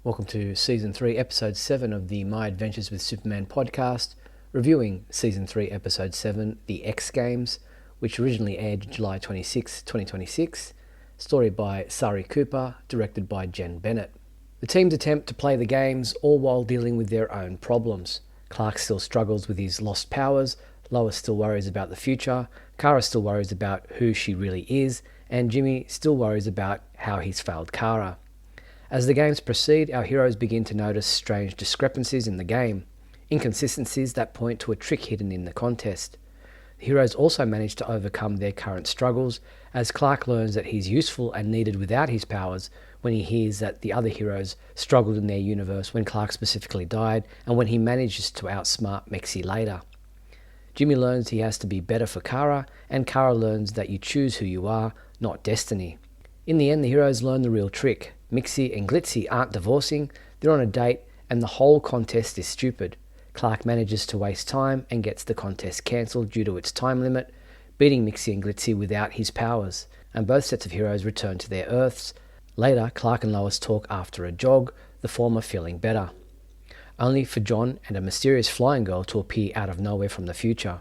Welcome to Season 3, Episode 7 of the My Adventures with Superman podcast, reviewing Season 3, Episode 7, The X Games, which originally aired July 26, 2026, story by Sari Cooper, directed by Jen Bennett. The teams attempt to play the games, all while dealing with their own problems. Clark still struggles with his lost powers, Lois still worries about the future, Kara still worries about who she really is, and Jimmy still worries about how he's failed Kara. As the games proceed, our heroes begin to notice strange discrepancies in the game, inconsistencies that point to a trick hidden in the contest. The heroes also manage to overcome their current struggles, as Clark learns that he's useful and needed without his powers when he hears that the other heroes struggled in their universe when Clark specifically died, and when he manages to outsmart Mexi later. Jimmy learns he has to be better for Kara, and Kara learns that you choose who you are, not destiny. In the end, the heroes learn the real trick. Mixie and Glitzy aren't divorcing, they're on a date, and the whole contest is stupid. Clark manages to waste time and gets the contest cancelled due to its time limit, beating Mixie and Glitzy without his powers, and both sets of heroes return to their Earths. Later, Clark and Lois talk after a jog, the former feeling better, only for John and a mysterious flying girl to appear out of nowhere from the future.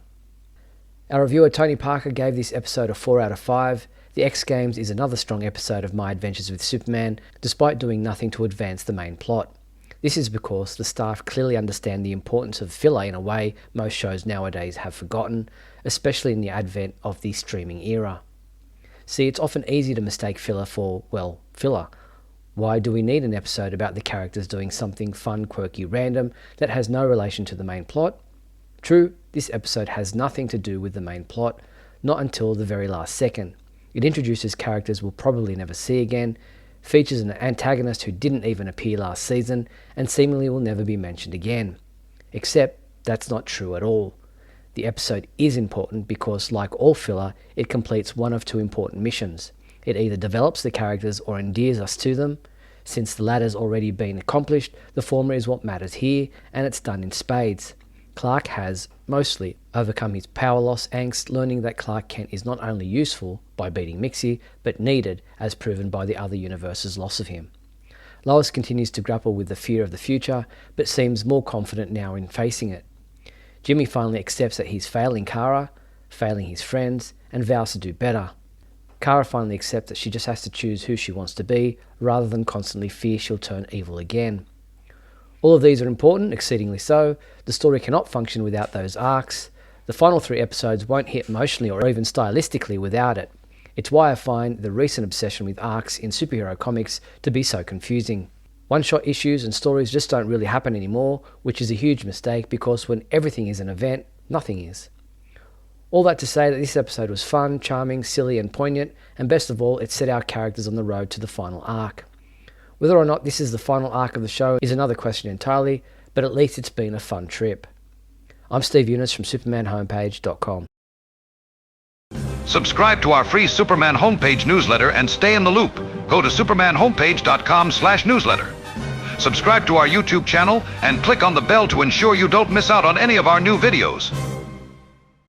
Our reviewer Tony Parker gave this episode a 4 out of 5. The X Games is another strong episode of My Adventures with Superman, despite doing nothing to advance the main plot. This is because the staff clearly understand the importance of filler in a way most shows nowadays have forgotten, especially in the advent of the streaming era. See, it's often easy to mistake filler for, well, filler. Why do we need an episode about the characters doing something fun, quirky, random that has no relation to the main plot? True, this episode has nothing to do with the main plot, not until the very last second. It introduces characters we'll probably never see again, features an antagonist who didn't even appear last season, and seemingly will never be mentioned again. Except, that's not true at all. The episode is important because, like all filler, it completes one of two important missions. It either develops the characters or endears us to them. Since the latter's already been accomplished, the former is what matters here, and it's done in spades. Clark has, mostly, overcome his power loss angst, learning that Clark Kent is not only useful by beating Mixie, but needed, as proven by the other universe's loss of him. Lois continues to grapple with the fear of the future, but seems more confident now in facing it. Jimmy finally accepts that he's failing Kara, failing his friends, and vows to do better. Kara finally accepts that she just has to choose who she wants to be, rather than constantly fear she'll turn evil again. All of these are important, exceedingly so. The story cannot function without those arcs. The final 3 episodes won't hit emotionally or even stylistically without it. It's why I find the recent obsession with arcs in superhero comics to be so confusing. One-shot issues and stories just don't really happen anymore, which is a huge mistake because when everything is an event, nothing is. All that to say that this episode was fun, charming, silly and poignant, and best of all, it set our characters on the road to the final arc. Whether or not this is the final arc of the show is another question entirely, but at least it's been a fun trip. I'm Steve Younis from SupermanHomepage.com. Subscribe to our free Superman homepage newsletter and stay in the loop. Go to supermanhomepage.com/newsletter. Subscribe to our YouTube channel and click on the bell to ensure you don't miss out on any of our new videos.